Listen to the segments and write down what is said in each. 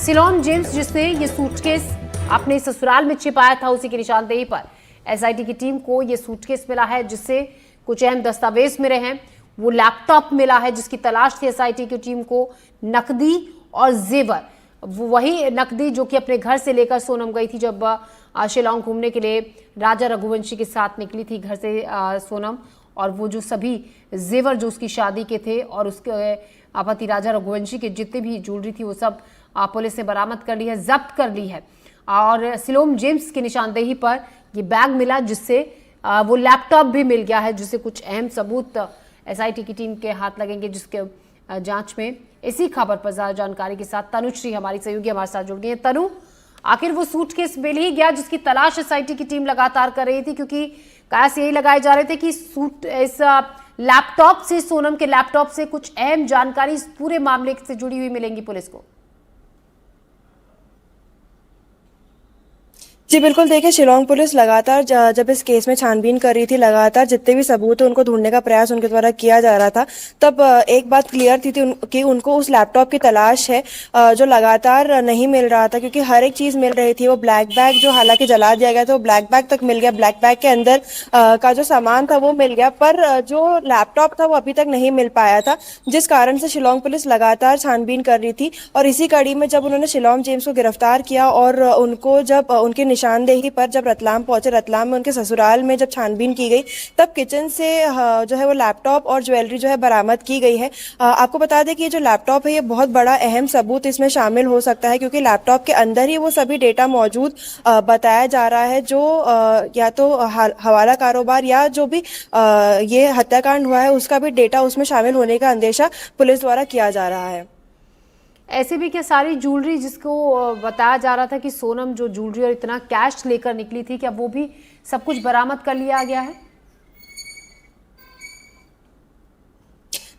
Ceylon James जिसने ये suitcase अपने ससुराल में छिपाया था, उसी की निशानदेही पर एसआईटी की टीम को ये सूटकेस मिला है जिससे कुछ अहम दस्तावेज मिले हैं। वो लैपटॉप मिला है जिसकी तलाश थी एसआईटी की टीम को, नकदी और जेवर। वही नकदी जो कि अपने घर से लेकर सोनम गई थी जब शिलोंग घूमने के लिए राजा रघुवंशी के साथ निकली थी घर से सोनम, और वो जो सभी जेवर जो उसकी शादी के थे और उसके पति राजा रघुवंशी के जितने भी ज्वेलरी थी वो सब पुलिस ने बरामद कर ली है, जब्त कर ली है। और सिलोन जेम्स की निशानदेही पर ये बैग मिला जिससे वो लैपटॉप भी मिल गया है, जिससे कुछ अहम सबूत एसआईटी की टीम के हाथ लगेंगे जिसके जांच में। इसी खबर पर ज्यादा जानकारी के साथ तनुश्री हमारी सहयोगी हमारे साथ जुड़ गई है। तनु, आखिर वो सूटकेस मिल ही गया जिसकी तलाश एसआईटी की टीम लगातार कर रही थी, क्योंकि कयास यही लगाए जा रहे थे कि इस लैपटॉप से, सोनम के लैपटॉप से कुछ अहम जानकारी इस पूरे मामले से जुड़ी हुई मिलेंगी पुलिस को। जी बिल्कुल, देखिए शिलोंग पुलिस लगातार जब इस केस में छानबीन कर रही थी, लगातार जितने भी सबूत है उनको ढूंढने का प्रयास उनके द्वारा किया जा रहा था। तब एक बात क्लियर थी कि उनको उस लैपटॉप की तलाश है जो लगातार नहीं मिल रहा था, क्योंकि हर एक चीज़ मिल रही थी। वो ब्लैक बैग जो हालांकि जला दिया गया था, वो ब्लैक बैग तक मिल गया, ब्लैक बैग के अंदर का जो सामान था वो मिल गया, पर जो लैपटॉप था वो अभी तक नहीं मिल पाया था, जिस कारण से शिलोंग पुलिस लगातार छानबीन कर रही थी। और इसी कड़ी में जब उन्होंने शिलोंग जेम्स को गिरफ्तार किया और उनको जब उनके निशानदेही पर जब रतलाम पहुंचे, रतलाम में उनके ससुराल में जब छानबीन की गई, तब किचन से जो है वो लैपटॉप और ज्वेलरी जो है बरामद की गई है। आपको बता दें कि ये जो लैपटॉप है ये बहुत बड़ा अहम सबूत इसमें शामिल हो सकता है, क्योंकि लैपटॉप के अंदर ही वो सभी डेटा मौजूद बताया जा रहा है जो या तो हवाला कारोबार या जो भी ये हत्याकांड हुआ है उसका भी डेटा उसमें शामिल होने का अंदेशा पुलिस द्वारा किया जा रहा है। ऐसे भी क्या सारी ज्वेलरी जिसको बताया जा रहा था कि सोनम जो ज्वेलरी और इतना कैश लेकर निकली थी, क्या वो भी सब कुछ बरामद कर लिया गया है?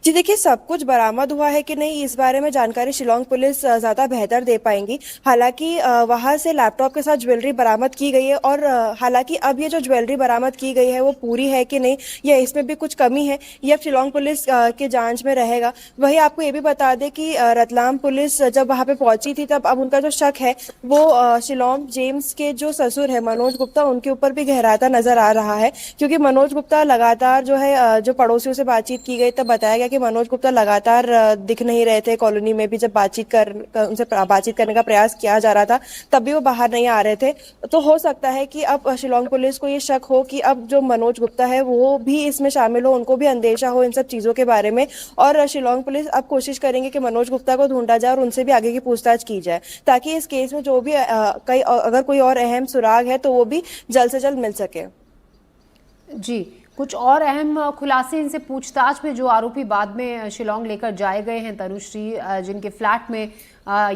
जी देखिए, सब कुछ बरामद हुआ है कि नहीं इस बारे में जानकारी शिलोंग पुलिस ज़्यादा बेहतर दे पाएंगी। हालांकि वहां से लैपटॉप के साथ ज्वेलरी बरामद की गई है, और हालांकि अब ये जो ज्वेलरी बरामद की गई है वो पूरी है कि नहीं या इसमें भी कुछ कमी है, ये अब शिलोंग पुलिस के जांच में रहेगा। वही आपको ये भी बता दें कि रतलाम पुलिस जब वहां पे पहुंची थी तब अब उनका जो शक है वो शिलोंग जेम्स के जो ससुर है मनोज गुप्ता, उनके ऊपर भी गहराता नजर आ रहा है, क्योंकि मनोज गुप्ता लगातार जो है जो पड़ोसियों से बातचीत की गई तब बताया गया कि मनोज गुप्ता लगातार दिख नहीं रहे थे कॉलोनी में भी। जब उनसे बातचीत करने का प्रयास किया जा रहा था तब भी वो बाहर नहीं आ रहे थे। तो हो सकता है कि अब शिलोंग पुलिस को ये शक हो कि अब जो मनोज गुप्ता है वो भी इसमें शामिल हो, उनको भी अंदेशा हो इन सब चीजों के बारे में। और शिलोंग पुलिस अब कोशिश करेंगे कि मनोज गुप्ता को ढूंढा जाए और उनसे भी आगे की पूछताछ की जाए, ताकि इस केस में जो भी अगर कोई और अहम सुराग है तो वो भी जल्द से जल्द मिल सके। जी, कुछ और अहम खुलासे इनसे पूछताछ में जो आरोपी बाद में शिलोंग लेकर जाए गए हैं तनुश्री, जिनके फ्लैट में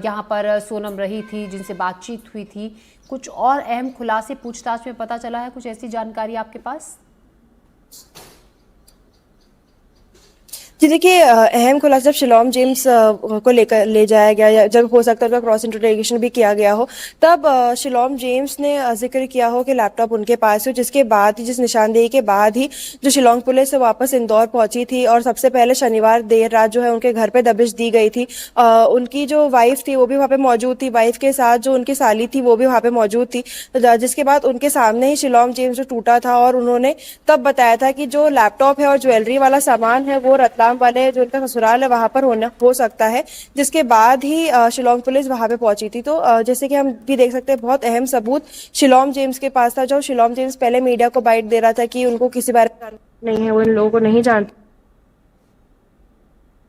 यहाँ पर सोनम रही थी, जिनसे बातचीत हुई थी, कुछ और अहम खुलासे पूछताछ में पता चला है? कुछ ऐसी जानकारी आपके पास? जी देखिए, अहम खुलासा जब शिलोंग जेम्स को लेकर ले जाया गया, या जब हो सकता है तो क्रॉस इंटरोगेशन भी किया गया हो, तब शिलोंग जेम्स ने जिक्र किया हो कि लैपटॉप उनके पास हो, जिसके बाद ही, जिस निशानदेही के बाद ही जो शिलोंग पुलिस है वापस इंदौर पहुंची थी। और सबसे पहले शनिवार देर रात जो है उनके घर पे दबिश दी गई थी। उनकी जो वाइफ थी वो भी वहाँ पे मौजूद थी, वाइफ के साथ जो उनकी साली थी वो भी वहाँ पे मौजूद थी, जिसके बाद उनके सामने ही शिलोंग जेम्स जो टूटा था, और उन्होंने तब बताया था कि जो लैपटॉप है और ज्वेलरी वाला सामान है वो रतलाम वाले जो उनका ससुराल है वहां पर हो सकता है, जिसके बाद ही शिलोंग पुलिस वहां पे पहुंची थी। तो जैसे कि हम भी देख सकते हैं बहुत अहम सबूत शिलोंग जेम्स के पास था। जो शिलोंग जेम्स पहले मीडिया को बाइट दे रहा था कि उनको किसी बारे में जानकारी नहीं है, वो इन लोगों को नहीं जानते,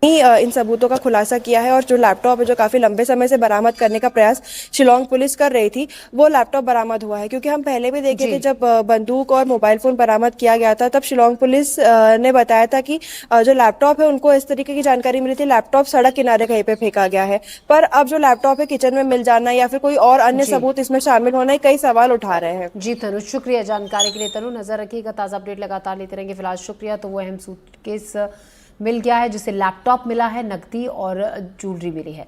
इन सबूतों का खुलासा किया है। और जो लैपटॉप है जो काफी लंबे समय से बरामद करने का प्रयास शिलोंग पुलिस कर रही थी, वो लैपटॉप बरामद हुआ है। क्योंकि हम पहले भी देखे थे जब बंदूक और मोबाइल फोन बरामद किया गया था, तब शिलोंग पुलिस ने बताया था कि जो लैपटॉप है उनको इस तरीके की जानकारी मिली थी, लैपटॉप सड़क किनारे कहीं पे फेंका गया है। पर अब जो लैपटॉप है किचन में मिल जाना या फिर कोई और अन्य सबूत इसमें शामिल होना, कई सवाल उठा रहे हैं। जी तनु, शुक्रिया जानकारी के लिए। तनु, नजर रखिएगा, ताज़ा अपडेट लगातार लेते रहेंगे। फिलहाल शुक्रिया। तो वो अहम सूटकेस मिल गया है जिसे लैपटॉप मिला है, नकदी और ज्वेलरी मिली है।